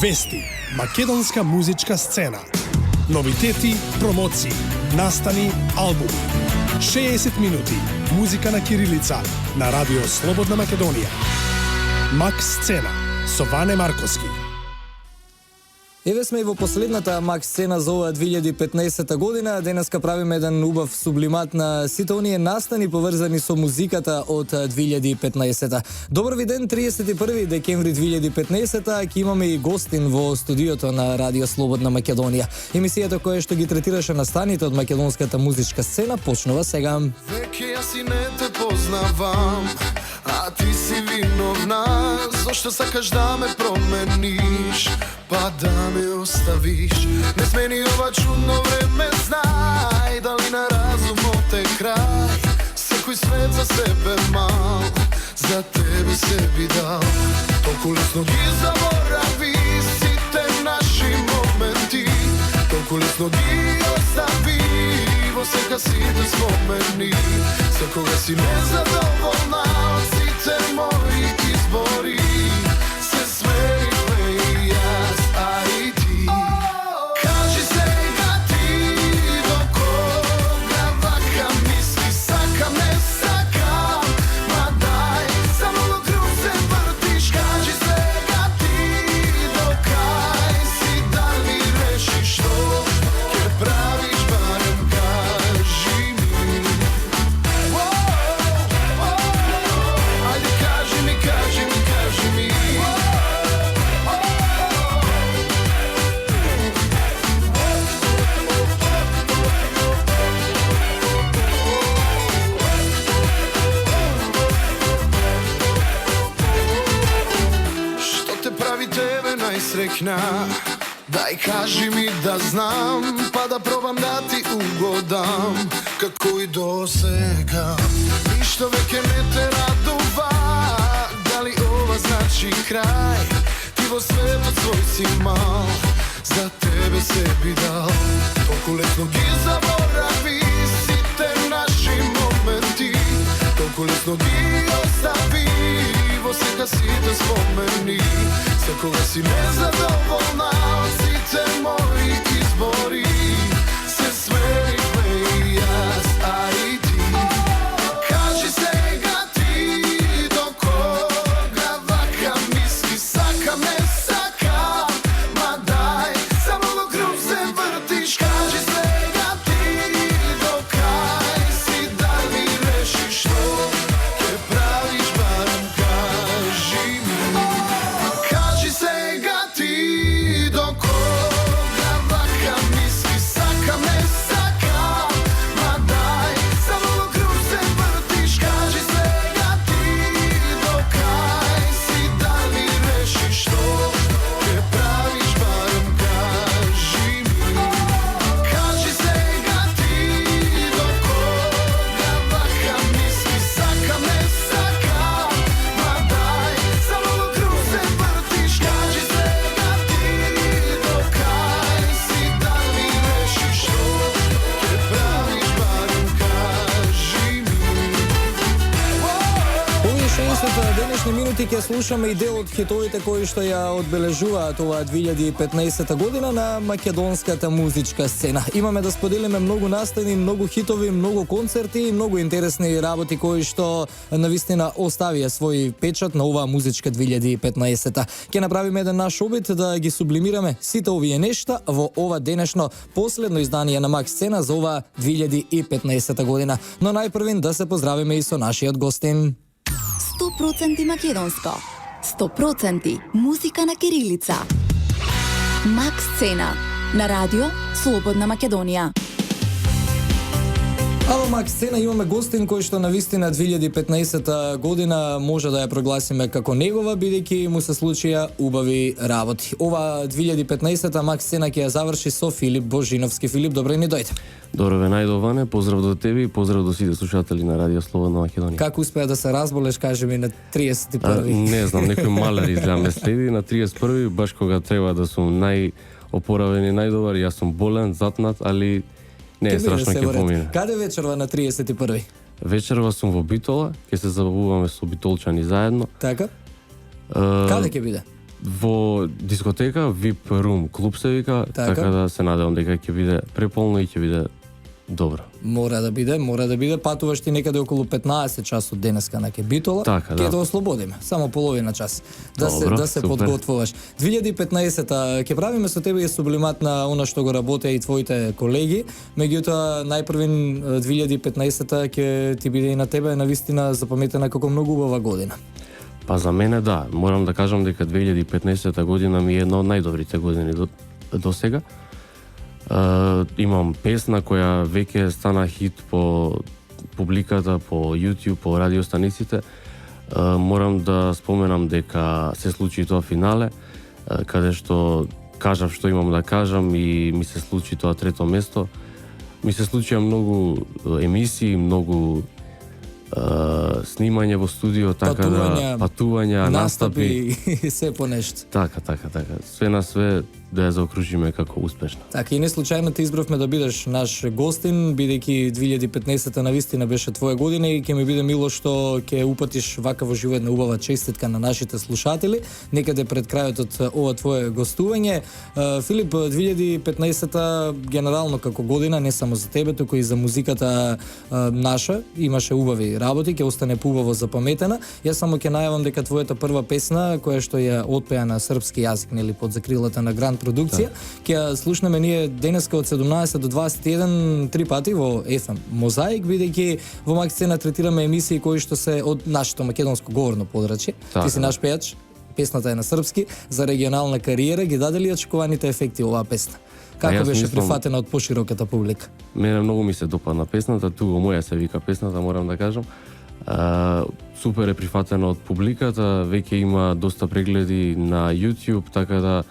Вести, македонска музичка сцена. Новитети, промоции, настани, албуми. 60 минути музика на кирилица на Радио Слободна Македонија. Мак сцена со Ване Марковски. Еве сме и во последната мак сцена за оваа 2015 година. Денеска правиме еден убав сублимат на сите оние настани поврзани со музиката од 2015. Добар ви ден, 31 декември 2015 ќе имаме и гостин во студиото на Радио Слободна Македонија. Емисијата која што ги третираше настаните од македонската музичка сцена почнува сега. Веќе јас и не те познавам, а ти си виновна. Зошто сакаш да ме промениш, па да ме оставиш? Не смени ова чудно време, знај, дали на разумот е крај. Секој свет за себе мал, за тебе се би дал. Толку лесно ги заборави сите наши моменти, толку лесно ги остави во сека сите спомени. Секога си незадоволна од сите мои избори, се смеривме и јас, а и ти. Кажи сега ти, до кога вака мисли, сакам, не сакам, ма дај, само во круг се вртиш. Кажи сега ти, до кај си, дали решиш што ќе правиш, барем кажи ми. Ајде кажи ми, кажи ми, кажи ми. Што те прави тебе најсрекна? Дај кажи ми да знам, па да пробам да ти угодам, како и до сега. Ништо веќе не те радува, дали ова значи крај? Ти во светот свој си мал, за тебе се би дал. Толку лесно ги заборави сите наши моменти, толку лесно ги остави во сека сите спомени. Секога си незадоволна од сите мои избори, се смеривме и јас, а и ти. Кажи сега ти, до кога вака мисли, сакам, не сакам, ма дај, само во круг се вртиш. Кажи сега ти, до кај си, дали решиш што ќе правиш, барем кажи ми. Кажи сега ти, до кога вака мисли, сакам, не сакам, ма дај, само во круг се вртиш. Кажи сега ти, до кај си, дали решиш што ќе правиш, барем кажи ми. Кажи сега ти, до кога вака мисли, сакам, не сакам, ма дај, само во круг се вртиш. Кажи сега ти, до кај си, дали решиш што ќе правиш, барем кажи ми. Овие 60 денешни минути ќе слушаме и дел од хитовите кои што ја одбележуваат оваа 2015 година на македонската музичка сцена. Имаме да споделиме многу настани, многу хитови, многу концерти и многу интересни работи кои што навистина оставија свој печат на оваа музичка 2015. Ќе направиме еден наш обид да ги сублимираме сите овие нешта во ова денешно последно издание на Мак сцена за оваа 2015 година. Но најпрвин да се поздравиме и со нашиот гостин. 100% македонско, 100% музика на кирилица. Мак сцена на Радио Слободна Македонија. А во Мак сцена имаме гостин кој што навистина 2015 година може да ја прогласиме како негова, бидејќи му се случија убави работи. Ова 2015 Мак сцена ќе ја заврши со Филип Божиновски. Филип, добре ни дојде. Добро ве најдоване, поздрав до тебе и поздрав до сите слушатели на Радио Слободна Македонија. Како успеа да се разболеш, кажи ми, на 31-ви? Не знам, некој малар изгледа ме следи на 31-ви, баш кога треба да сум најопоравен и најдобар, јас сум болен, затнат, али не е страшно, ќе помине. Каде вечерва на 31-ви? Вечерва сум во Битола, ќе се забавуваме со битолчани заедно. Така? Каде ќе биде? во дискотека VIP Room клуб се вика, така да се надевам дека ќе биде преполно и ќе биде добро. Мора да биде. Патуваш ти некаде околу 15 часот денеска на Битола. Така, ќе да ослободиме, само половина час. Да се подготвуваш. 2015-та ќе правиме со тебе и сублимат на она што го работеа и твоите колеги. Меѓутоа најпрвин 2015-та ќе ти биде и на тебе навистина запаметена како многу убава година. Па за мене да, морам да кажам дека 2015 година ми е една од најдобрите години до сега. Имам песна која веќе стана хит по публиката, по YouTube, по радиостаниците. Морам да споменам дека се случи тоа финале, каде што кажав што имам да кажам и ми се случи тоа трето место. Ми се случија многу емисии, многу снимање во студио, така патувања, настапи и се по нешто. Така. Све на све да ја заокружиме како успешно. Така и не случајно те избравме да бидеш наш гостин, бидејќи 2015-та навистина беше твоја година и ќе ми биде мило што ќе упатиш вака во живо една убава честитка на нашите слушатели некаде пред крајот од ова твое гостување. Филип, 2015-та генерално како година не само за тебе, туку и за музиката наша, имаше убави работи, ќе остане поубаво запаметена. Јас само ќе најавам дека твојата прва песна која што ја отпеа на српски јазик, нели под закрилата на Гранд продукција, ќе ја слушнеме ние денеска од 17 до 21 три пати во FM Мозаик, бидејќи во Макс Сцена третираме емисии кои што се од нашето македонско говорно подрачје. Ти си наш пејач, песната е на српски, за регионална кариера ги даде ли очекуваните ефекти оваа песна? Како беше прифатена од пошироката публика? Мене многу ми се допадна песната, туго моја се вика песната, морам да кажам. Супер е прифатена од публиката, веќе има доста прегледи на YouTube, така да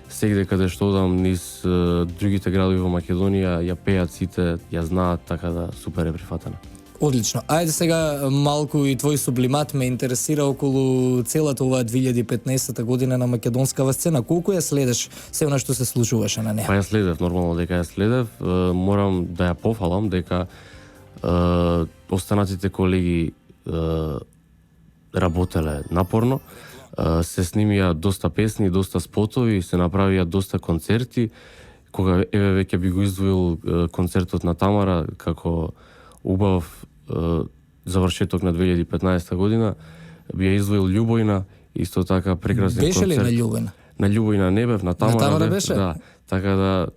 сегде каде што одам низ другите градови во Македонија, ја пеат сите, ја знаат, така да супер е прифатена. Одлично. Ајде сега малку и твој сублимат ме интересира околу целата оваа 2015 година на македонскава сцена. Колку ја следеш се она што се случуваше на неа? Па ја следев, нормално дека ја следев. Морам да ја пофалам дека останатите колеги работеле напорно. Се снимија доста песни, доста спотови, се направија доста концерти. Кога еве веќе би го издвоил концертот на Тамара како убав завршеток на 2015 година, би ја издвоил Љубојна, исто така прекрасен концерт. Беше ли на Љубојна? На Љубојна не бев, на Тамара бев, беше? Да, така да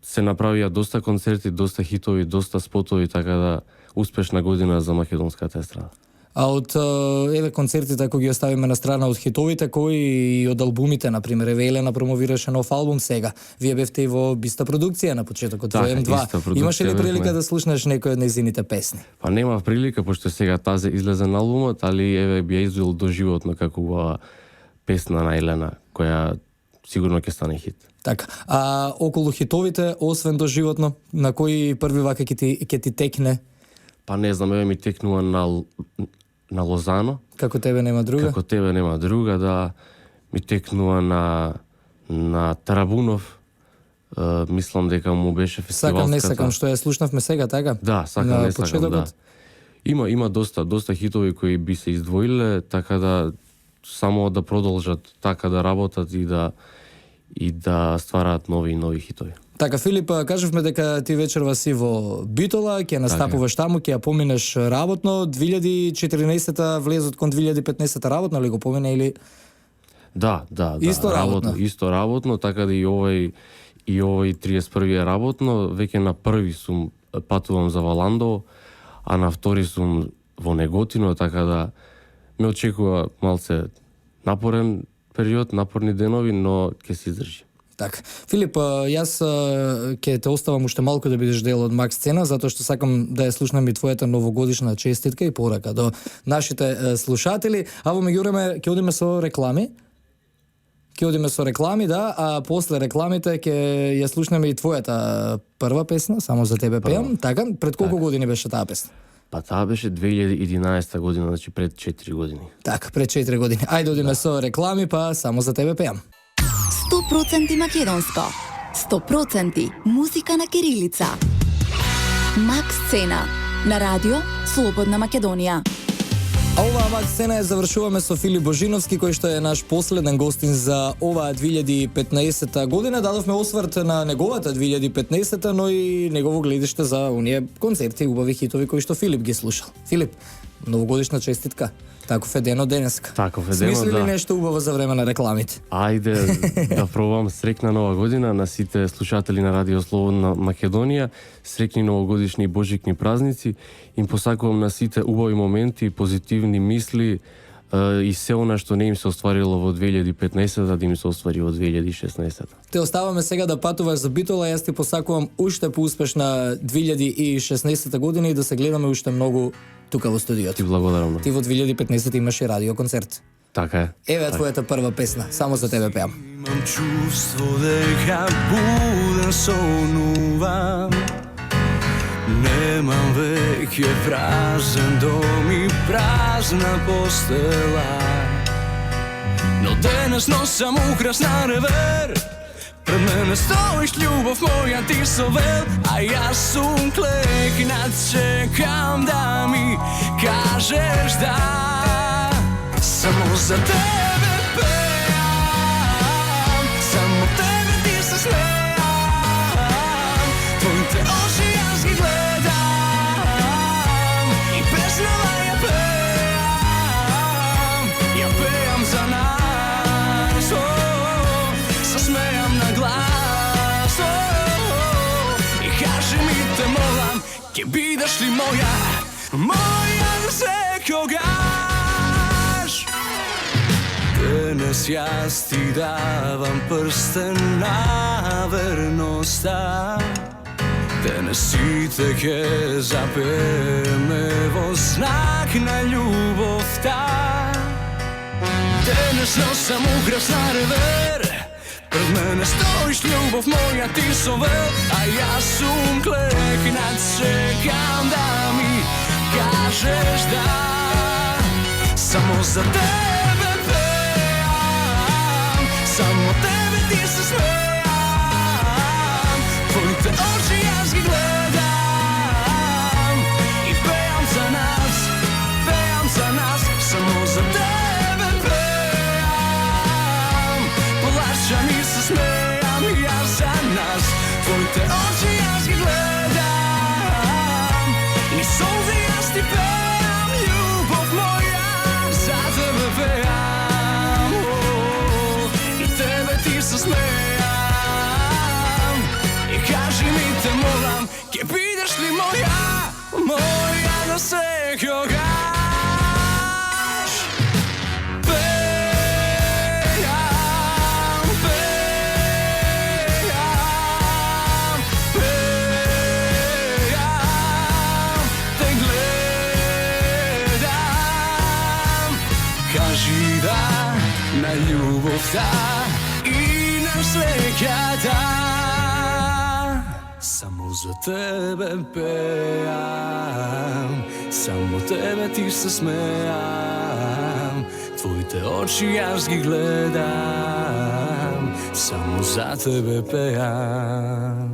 се направија доста концерти, доста хитови, доста спотови, така да успешна година за македонската естрада. А од еве концертите, ако ги оставиме на страна од хитовите, кои од албумите, например, еве Елена промовираше нов албум сега. Вие бевте и во биста продукција на почетокот во М2. Имаше ли прилика да слушнеш некој од нејзините песни? Па немав прилика, пошто сега тазе излезе на албумот, али еве би ја издвоил доживотно како убава песна на Елена, која сигурно ќе стане хит. Така. А околу хитовите, освен доживотно, на кој први вака ќе ти текне? Па не знам, еве ми текнува на Лозано. Како тебе нема друга? Како тебе нема друга, да. Ми текнува на Тарабунов. Мислам дека му беше фестивалската. Сакам, не сакам, што ја слушнавме сега, така? Да, сакам, не сакам, да. Има доста хитови кои би се издвоиле, така да само да продолжат така да работат и да ствараат нови хитови. Така, Филип, кажавме дека ти вечерва си во Битола, ќе настапуваш таму, ќе ја поминеш работно. 2014-та влезот кон 2015-та работно ли го помине или? Да. Исто работно, така да и овој 31 работно. Веќе на први сум патувам за Валандово, а на втори сум во Неготино, така да ме очекува малце напорен период, напорни денови, но ќе се издржи. Така. Филип, јас ќе те оставам уште малку да бидеш дел од Макс Сцена, затоа што сакам да ја слушнам и твојата новогодишна честитка и порака до нашите слушатели. А во меѓувреме ќе одиме со реклами. Да, а после рекламите ќе ја слушнеме и твојата прва песна, само за тебе пеам. Така, пред колку години беше таа песна? Па таа беше 2011 година, значи пред 4 години. Така, пред 4 години. Ајде одиме со реклами, па само за тебе пеам. 100% македонско. 100% музика на кирилица. Макс Сцена на радио Слободна Македонија. А оваа мак сцена ја завршуваме со Филип Божиновски, кој што е наш последен гостин за оваа 2015 година. Дадовме осврт на неговата 2015, но и негово гледиште за оние концерти, убави хитови кои што Филип ги слушал. Филип, новогодишна честитка. Таков е денот денеска. Таков е денот, Смисли ли да. нешто убаво за време на рекламите? Ајде да пробам срекна нова година на сите слушатели на Радио Слободна Македонија, срекни новогодишни и божикни празници. Им посакувам на сите убави моменти, позитивни мисли и се она што не им се остварило во 2015, да им се оствари во 2016. Те оставаме сега да патуваш за Битола, јас ти посакувам уште поуспешна 2016 година и да се гледаме уште многу тука во студиото. Ти благодарам. Ти во 2015 имаш и радио концерт. Така е. Еве твојата прва песна, само за тебе пеам. Имам чувство дека буден сонувам. Немам веќе празен дом и празна постела. Но денес носам украсна ревер. Пред мене стоиш љубов моја ти совел, а јас сум клекнат, чекам да ми кажеш да. Само за тебе пеам, само тебе ти се смеам. Твоите очи јас ги гледам и песнава ја пеам за нас. Се смеам на глас и кажи ми те молам, ќе бидеш ли моја, моја за секогаш. Денес јас ти давам прстен на верноста. Денес сите ќе запееме во знак на љубовта. Денес носам украсна ревер. Пред мене стоиш љубов моја ти совел, а јас сум клекнат, чекам да ми кажеш да. Само за тебе пеам, само тебе ти се смеам. Твоите очи јас ги гледам и пеам за нас, само за тебе пеам. Плачам и се смеам јас за нас. Твоите очи јас ги гледам и солзи јас ти пеам. Љубов моја за тебе пеам и тебе ти се смеам. И кажи ми те молам, ќе бидеш ли моја, моја за секогаш. Пеам, те гледам. Кажи да на љубовта и на среќата. Само за тебе пеам, само тебе ти се смеам. Твоите очи јас ги гледам, само за тебе пеам.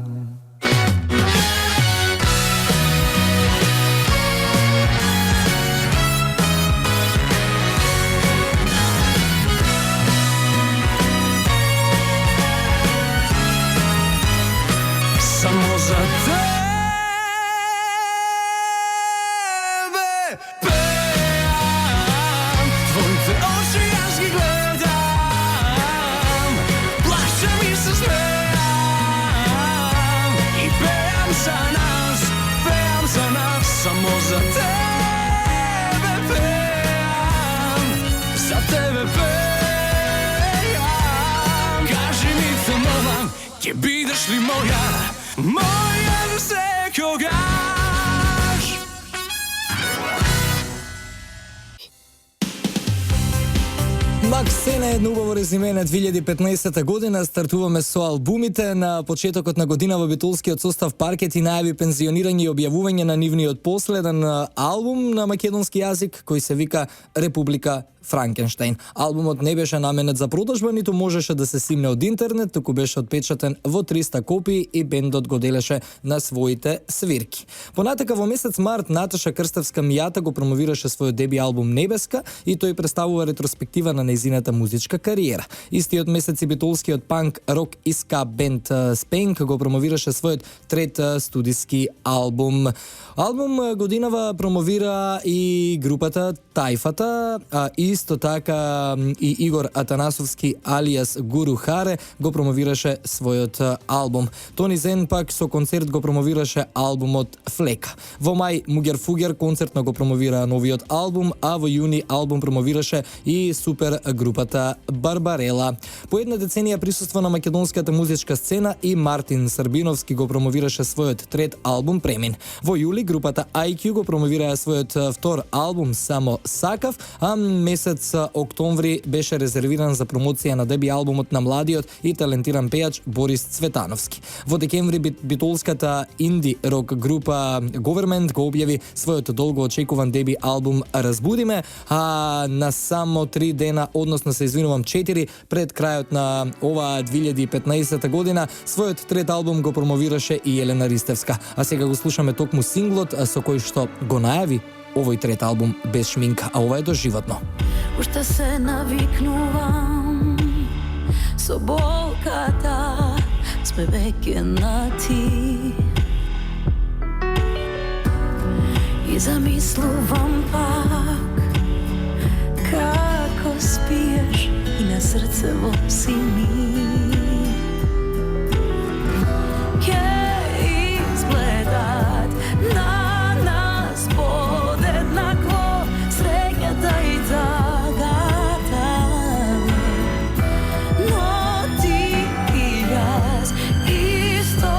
Само за тебе пеам. Твоите очи јас ги гледам, плачам и се смеам и пеам за нас, само за тебе пеам, за тебе пеам. Кажи ми те молам, ќе бидеш ли моја, моја за секогаш. Максена е едно убаво резиме на 2015 година. Стартуваме со албумите. На почетокот на година во битолскиот состав Паркет и најави пензионирање и објавување на нивниот последен албум на македонски јазик кој се вика Република Франкенштейн. Албумот не беше наменет за продажба, ниту можеше да се симне од интернет, туку беше отпечатен во 300 копии и бендот го делеше на своите свирки. Понатака во месец март Наташа Крстевска-Мијата го промовираше својот деби албум Небеска и тој представува ретроспектива на нејзината музичка кариера. Истиот месец и битолскиот панк рок и ска бенд Спенк го промовираше својот трет студиски албум. Албум годинава промовира и групата Тајфата, а исто така и Игор Атанасовски алијас Гуру Харе го промовираше својот албум. Тони Зен пак со концерт го промовираше албумот Флека. Во мај Мугер Фугер концертно го промовира новиот албум, а во јуни албум промовираше и супер групата Барбарела. По една деценија присуства на македонската музичка сцена и Мартин Србиновски го промовираше својот трет албум Премин. Во јули групата IQ го промовираа својот втор албум Само Сакав, а месец октомври беше резервиран за промоција на деби албумот на младиот и талентиран пејач Борис Цветановски. Во декември битолската инди рок група Government го објави својот долго очекуван деби албум Разбудиме, а на само 3 дена, односно се извинувам 4, пред крајот на оваа 2015 година, својот трет албум го промовираше и Елена Ристевска. А сега го слушаме токму синглот со кој што го најави овој трет албум без шминка, а ова е доживотно. Уште се навикнувам со болката, сме веќе на ти. И замислувам пак како спиеш и на срцево си ми. Ке изгледат на нас подеднакво среќата и тагата, но ти и јас исто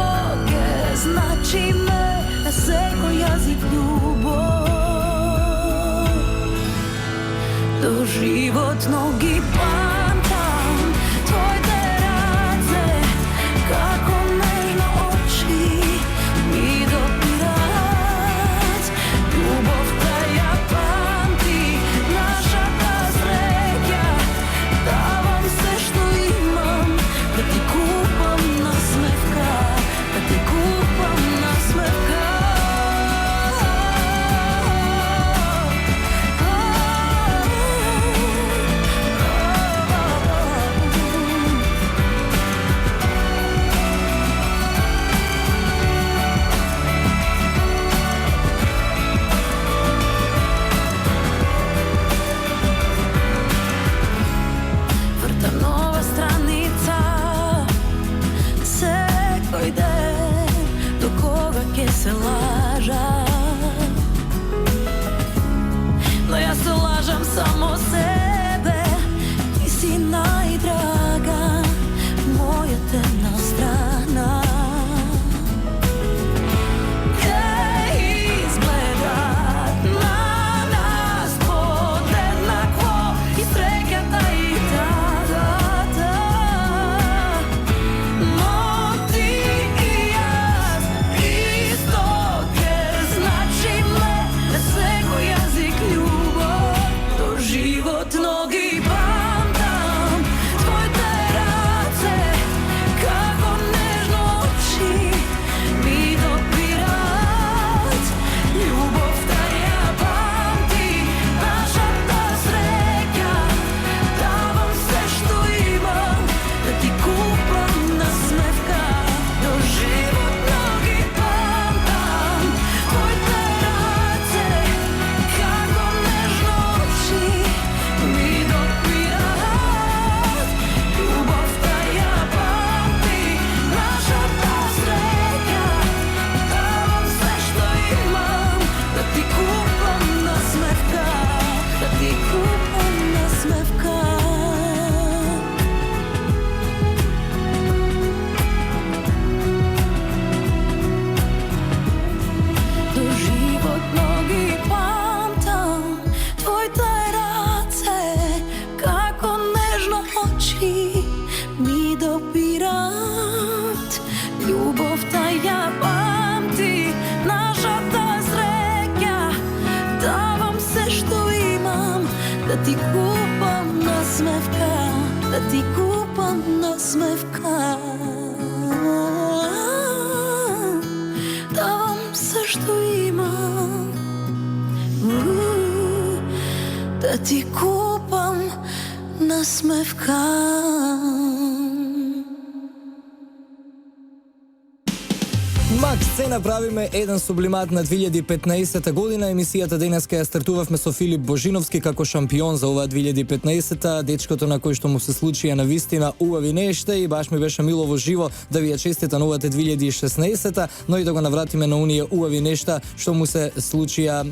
ке значиме на секој јазик љубов. Доживотно ги памтам твоите да ти купам насмевка. Давам се што имам, да ти купам насмевка. Мак сцена правиме еден сублимат на 2015 година. Емисијата денеска ја стартувавме со Филип Божиновски како шампион за оваа 2015-та. Дечкото на кој што му се случија на вистина убави нешта и баш ми беше мило во живо да ви ја честита новата 2016-та, но и да го навратиме на оние убави нешта што му се случија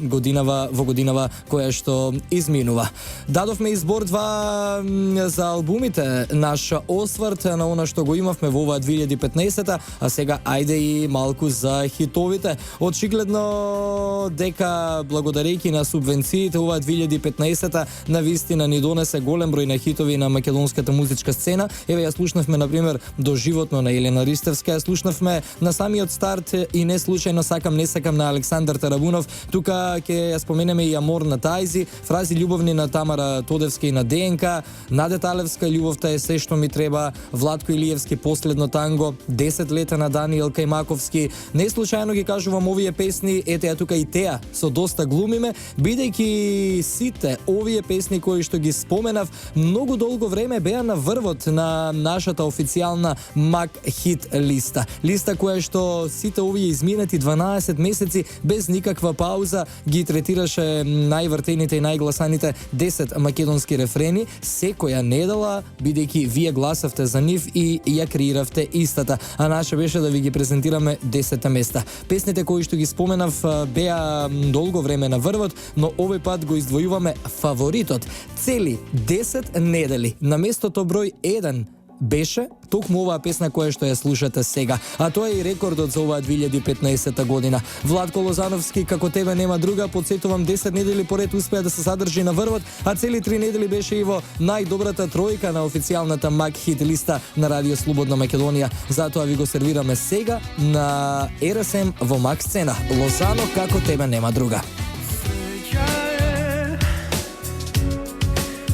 во годинава која што изминува. Дадовме избор 2 за албумите, наш осврт на она што го имавме во оваа 2015-та, а сега ајде и малку за хитовите. Очигледно дека благодарејќи на субвенциите оваа 2015-та на вистина ни донесе голем број на хитови на македонската музичка сцена. Еве ја слушнавме на пример Доживотно на Елена Ристевска, ја слушнавме на самиот старт и не случајно Сакам не сакам на Александар Тарабунов. Тука ќе ја споменеме и Амор на Тајзи, Фрази љубовни на Тамара Тодевска и на ДНК, Наде Талевска Љубовта е се што ми треба, Владко Илиевски Последно танго, 10 лета на Даниел Кајмаковски. Не случајно ги кажувам овие песни, ете ја тука и теа со доста глумиме, бидејќи сите овие песни кои што ги споменав многу долго време беа на врвот на нашата официјална Мак хит листа. Листа која што сите овие изминати 12 месеци без никаква пауза ги третираше највртените и најгласаните 10 македонски рефрени секоја недела, бидејќи вие гласавте за нив и ја креиравте истата. А наше беше да ви ги презентираме 10 места. Песните кои што ги споменав беа долго време на врвот, но овој пат го издвојуваме фаворитот. Цели 10 недели. На местото број 1 беше токму оваа песна која што ја слушате сега. А тоа е и рекордот за оваа 2015 година. Владко Лозановски Како тебе нема друга, подсетувам 10 недели поред успеа да се задржи на врвот, а цели 3 недели беше и во најдобрата тројка на официјалната Мак хит листа на Радио Слободна Македонија. Затоа ви го сервираме сега на РСМ во Мак сцена. Лозано Како тебе нема друга.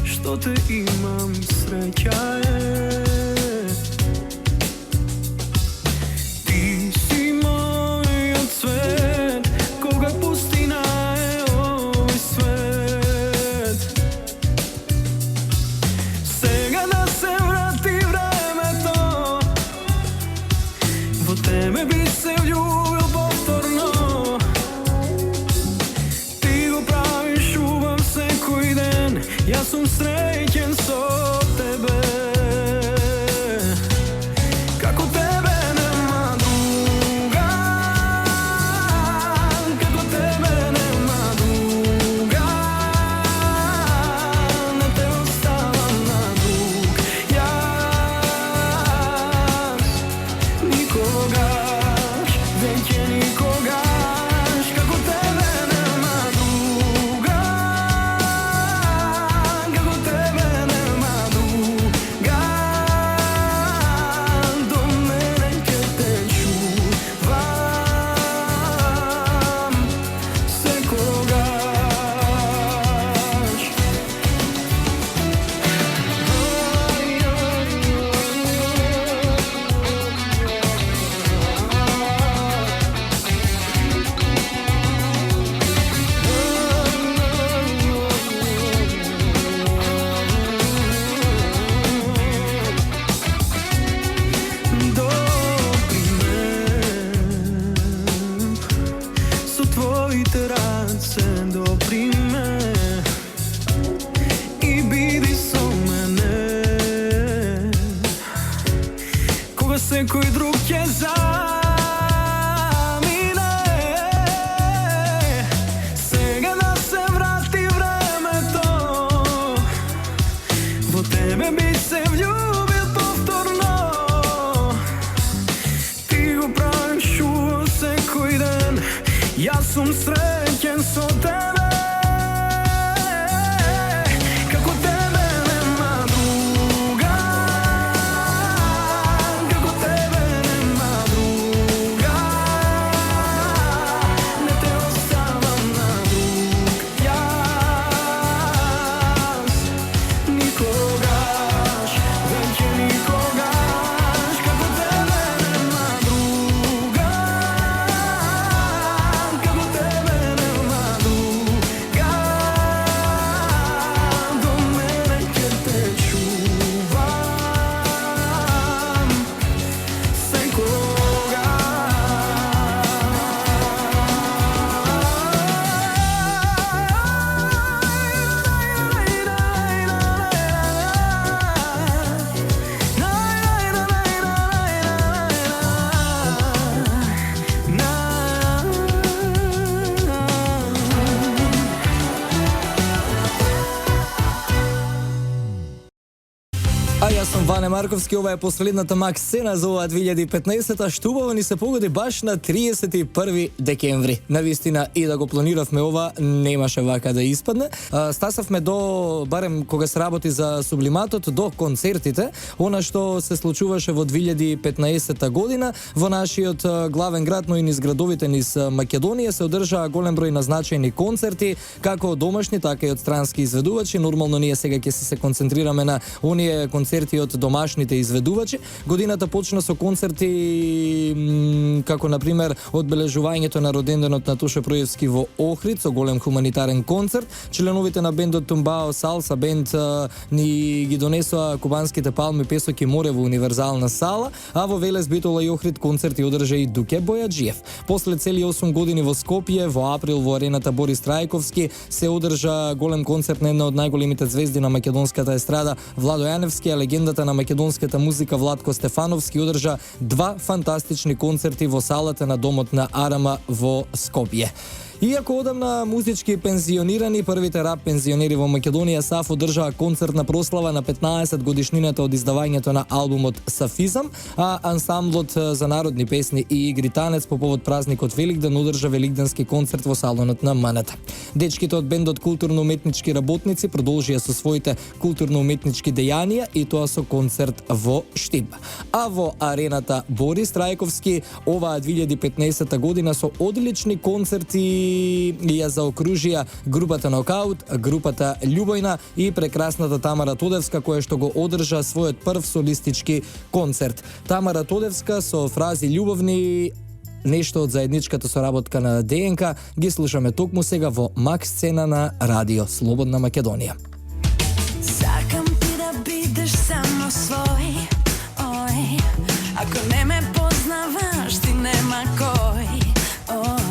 Што те имам, среќа е. Ти си мојот свет, кога пустина е овој свет. Сега да се врати времето, во тебе би се влюбил повторно. Ти го правиш убав секој ден, јас сум среќен со тебе. Како тебе нема друга, како тебе нема друга, не те оставам на друг. Јас никогаш, веќе никогаш, како тебе нема друга. Како тебе нема друга, до мене ќе те чувам секогаш. Со твоите раце допри ме и биди со мене, кога секој друг ќе замине. Сега да се врати времето, во тебе би се влюбил повторно. Ти го правиш убав секој ден, јас сум среќен со тебе. Како тебе нема друга, како тебе нема друга, не те оставам на друг. Јас никогаш, Марковски, ова е последната мак сцена за оваа 2015-та, што убаво ни се погоди баш на 31 декември. Навистина и да го планиравме ова, немаше вака да испадне. Стасавме до, барем кога се работи за Сублиматот, до концертите, она што се случуваше во 2015 година во нашиот главен град, но и низ градовите низ Македонија се одржаа голем број назначени концерти, како домашни, така и од странски изведувачи. Нормално ние сега ќе се концентрираме на оние концерти од домашните изведувачи. Годината почна со концерти како на пример одбележувањето на роденденот на Туше Проевски во Охрид со голем хуманитарен концерт. Членовите на бендот Тумбао Салса бенд ни ги донесоа кубанските палми, песок и море во универзална сала, а во Велес, Битола и Охрид концерти одржа и Дуке Бојаджиев. После цели 8 години во Скопје, во април во арената Борис Трајковски се одржа голем концерт на една од најголемите звезди на македонската естрада Владо Јаневски, а легендата на македонската музика Владко Стефановски одржа 2 фантастични концерти во салата на домот на Арама во Скопје. Иако одамна музички пензионирани, првите рап пензионери во Македонија САФ одржаа концертна прослава на 15 годишнината од издавањето на албумот Сафизам, а ансамблот за народни песни и игри танец по повод празникот Великден одржа великденски концерт во салонот на МНТ. Дечките од бендот културно-уметнички работници продолжија со своите културно-уметнички дејанија и тоа со концерт во Штип. А во арената Борис Трајковски оваа 2015 година со одлични концерти ја заокружија групата Нокаут, групата Љубојна и прекрасната Тамара Тодевска, која што го одржа својот прв солистички концерт. Тамара Тодевска со фрази љубовни, нешто од заедничката соработка на ДНК, ги слушаме токму сега во мак сцена на Радио Слободна Македонија. Сакам ти да бидеш само свој, ој, ако не ме познаваш, ти нема кој, ој.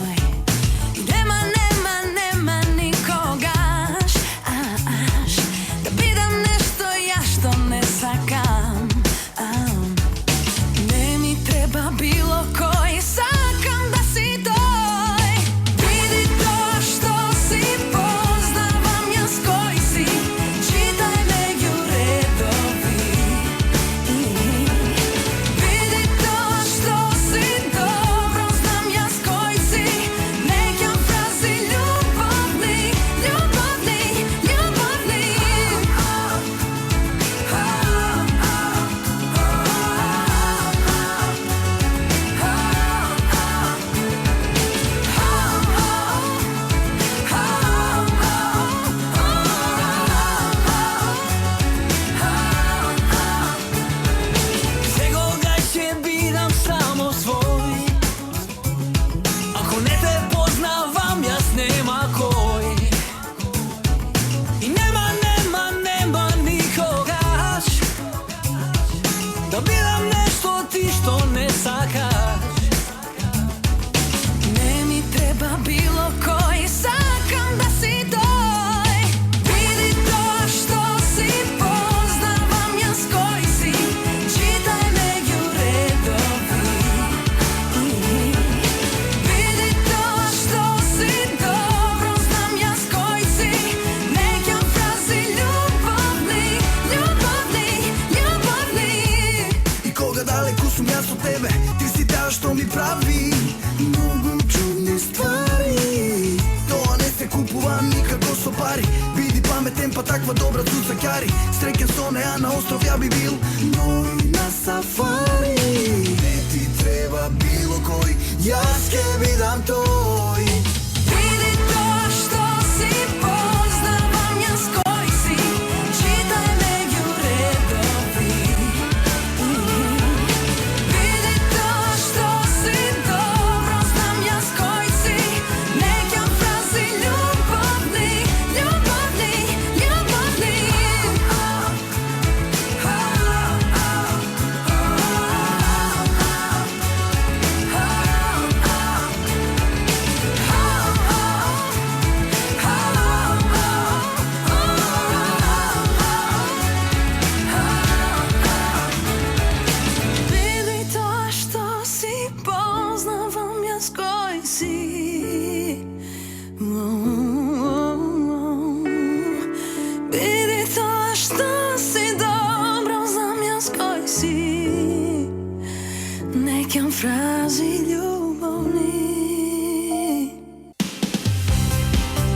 сеќам фрази љубовни.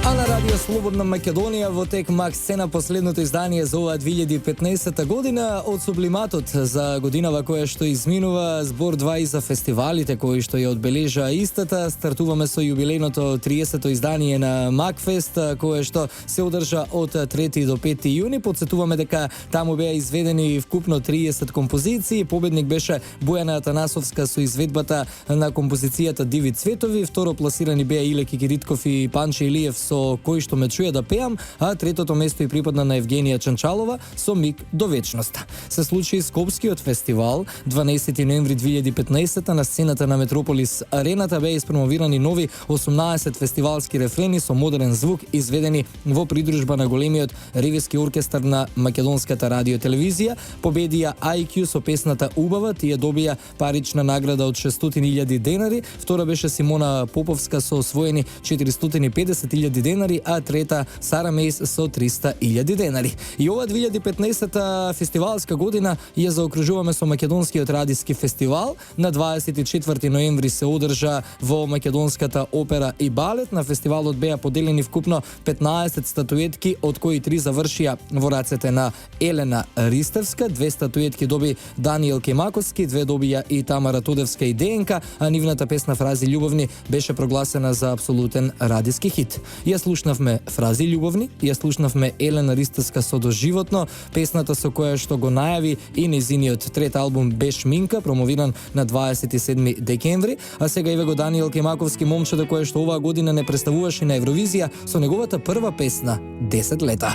А на Радио Слободна Македонија во тек Мак Сцена последното издание за оваа 2015 година од сублиматот за годинава која што изминува, збор 2 и за фестивалите кои што ја одбележа истата. Стартуваме со јубилејното 30-то издание на Макфест кое што се одржа од 3 до 5 јуни. Подсетуваме дека таму беа изведени вкупно 30 композиции. Победник беше Бојана Атанасовска со изведбата на композицијата Диви цветови. Второ пласирани беа Иле Кикиритков и Панче Илиев со Кој што ме чуе да пеам, а третото место и припадна на Евгенија Чанчалова со Миг до вечноста. Се случи Скопскиот фестивал 12 ноември 2015 на сцената на Метрополис Арената беа испромовирани нови 18 фестивалски рефрени со модерен звук изведени во придружба на големиот ревиски оркестар на Македонската радиотелевизија. Победија IQ со песната Убава, тие добија парична награда од 600.000 денари. Втора беше Симона Поповска со освоени 450.000 денари, а трета Сара Мейс со 300.000 денари. И ова 2015-та фестивалска година ја заокружуваме со Македонскиот радиски фестивал. На 24 ноември се одржа во Македонската опера и балет. На фестивалот беа поделени вкупно 15 статуетки, од кои 3 завршија во рацете на Елена Ристевска, 2 статуетки доби Даниел Кемаковски, 2 добија и Тамара Тодевска и ДНК, а нивната песна Фрази љубовни беше прогласена за апсолутен радиски хит. Ја слушнавме Фрази љубовни, ја слушнавме Елена Ристевска со Доживотно, песната со која што го најави и незиниот трет албум Беш Минка, промовиран на 27 декември, а сега еве го Даниел Кемаковски, момчето кое што оваа година не представуваше на Евровизија со неговата прва песна 10 лета.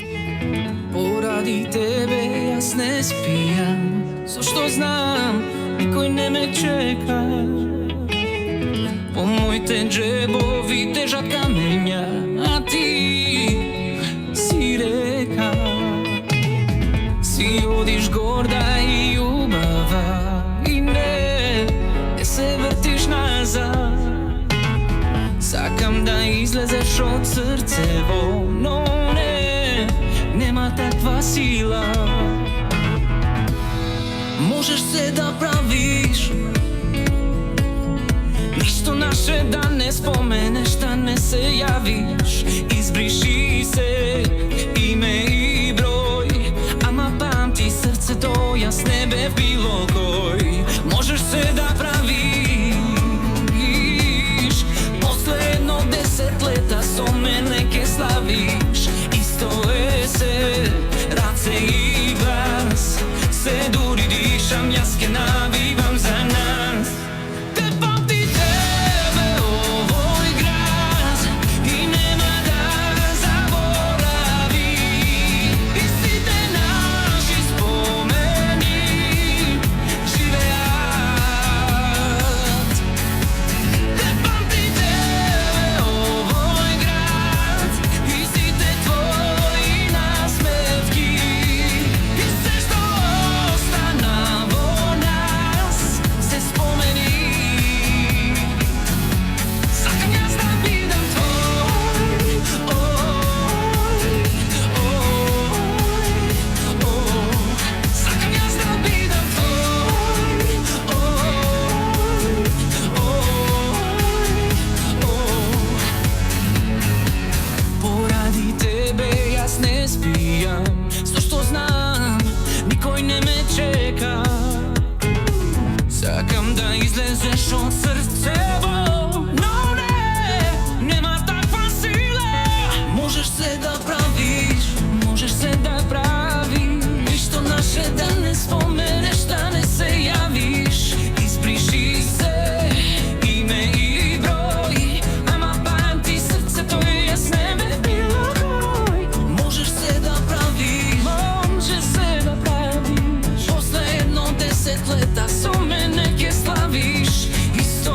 Поради тебе јас не спијам, зашто знам никој не ме чека. По моите джебови тежат камења, а ти си река. Си одиш горда и убава и не се вртиш назад. Сакам да излезеш од срцево, но нема таква сила. Можеш се да правиш, ништо наше да не споменеш, да не се јавиш. Избриши се име и број, ама памти срцето, јас не бев било кој. Можеш се да правиш, после едно 10 лета со мене ке славиш. Исто е се, раце и глас, се дури дишам, јас ке навивам за нас. Лета со мене ке славиш, исто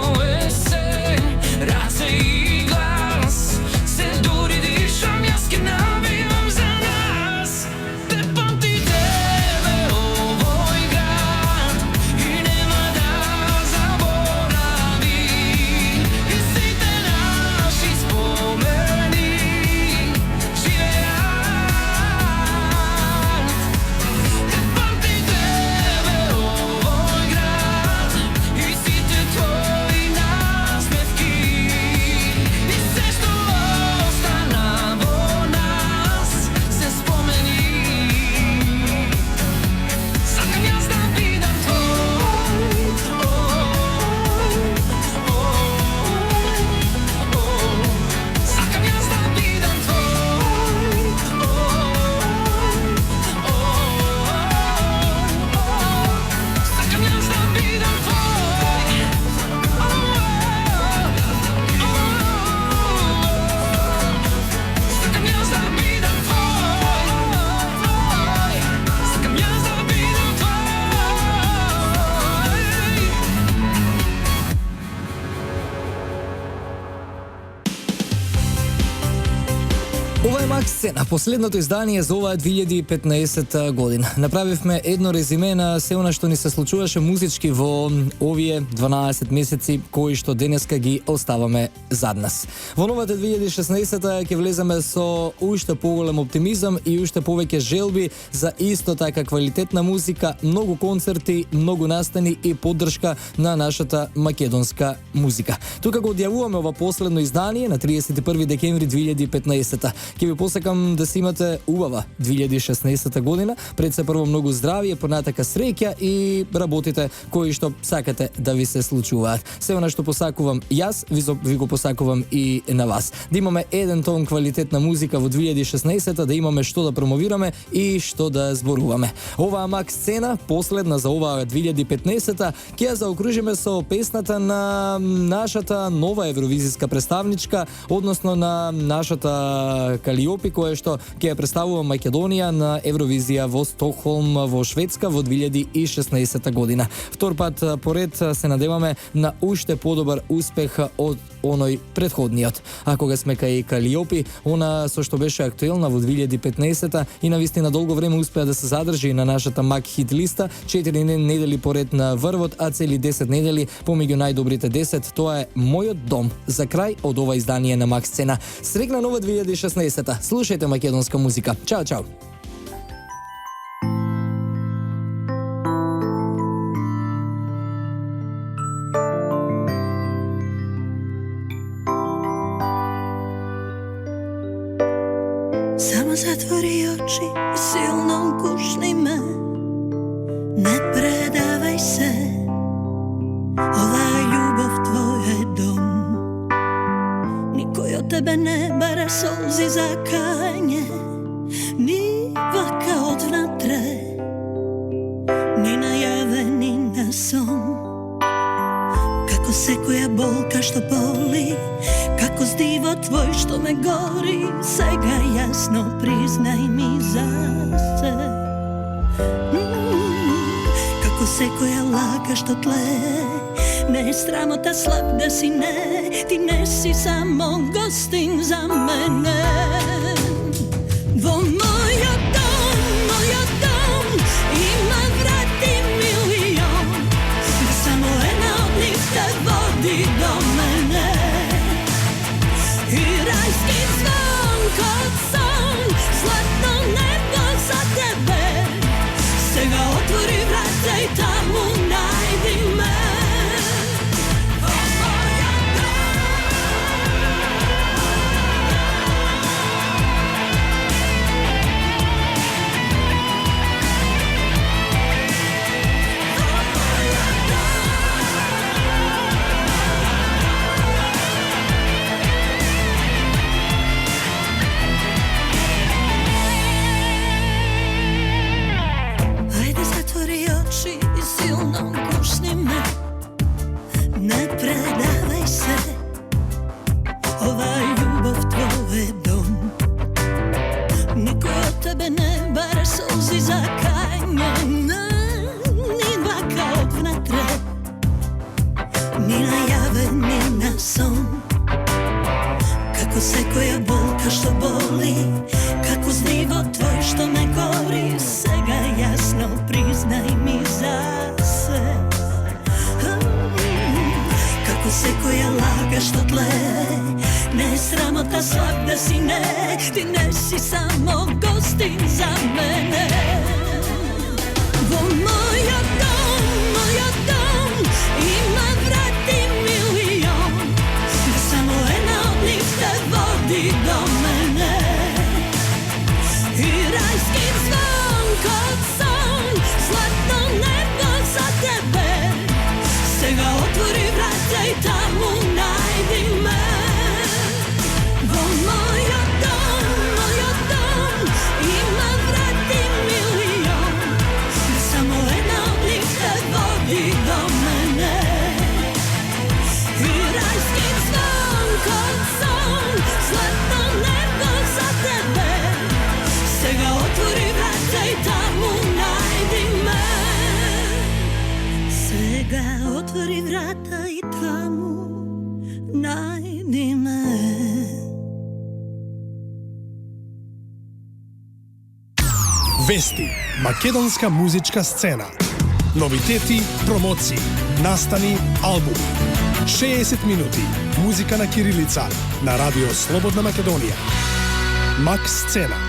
бидам твой. Сакам јас да бидам твой. Сакам јас да бидам твой. Ова е Макс Сцена, последното издание за оваа 2015 година. Направивме едно резиме на се она што ни се случуваше музички во овие 12 месеци кои што денеска ги оставаме зад нас. Во новата 2016 ќе влеземе со уште поголем оптимизам и уште повеќе желби за исто така квалитетна музика, многу концерти, многу настани и поддршка на нашата македонска музика. Тука го одјавуваме ова последно издание на 31 декември 2015. Ќе ви посакам да си имате убава 2016 година. Пред се прво многу здравие, понатака среќа и работите кои што сакате да ви се случуваат. Се она што посакувам јас, ви го посакувам и на вас. Да имаме еден тон квалитетна музика во 2016, да имаме што да промовираме и што да зборуваме. Оваа Макс Сцена, последна за оваа 2015, ќе ја заокружиме со песната на нашата нова евровизиска представничка, односно на нашата Калиопи, која што ќе ја представува Македонија на Евровизија во Стокхолм во Шведска во 2016 година. Втор пат поред се надеваме на уште подобар успех од оној предходниот. А кога сме кај Калиопи, она со што беше актуелна во 2015 и навистина долго време успеа да се задржи на нашата Мак хит листа, 4 недели поред на врвот, а цели 10 недели помеѓу најдобрите 10. Тоа е Мојот дом за крај од ова издание на Макс Сцена. Срекна нова 2016. Слушајте македонска музика. Чао, чао. Само затвори очи и силно укушни ме. Не предавај се. Ова е љубов, твој е дом. Никој од тебе не бара солзи за кање, ни вака одвнатре, ни најаве, ни на сон. Како секоја болка што боли, како здиво твој што ме гори, сега јасно признај ми за се. Како секоја лака што тлее, не е срамота слаб да си, не, ти не си само гостин за мене. Во мојот дом има врати милион, да само една од нив те води до мене. И рајски звон код сон, златно небо за тебе. Сега отвори врата и таму најди ме. Не предавај се, ова е љубов, твој е дом. Никој од тебе не бара солзи за кање, ни вака одвнатре, ни најаве, ни на сон. Како секоја болка што боли, како здиво твој што ме гори, сега јасно признај ми за се. Како секоја лага што тлее, не е срамота слаб да си, не, ти не си само гостин за мене. Во мојот дом има врати милион, да само една од нив те води до мене. И рајски звон код сон, златно небо за тебе. Сега отвори врата и таму најди ме. Во мојот дом има врати милион, само една од нив те Најди ме. Вести, македонска музичка сцена. Новитети, промоции, настани, албуми. 60 минути музика на кирилица на Радио Слободна Македонија. Мак сцена.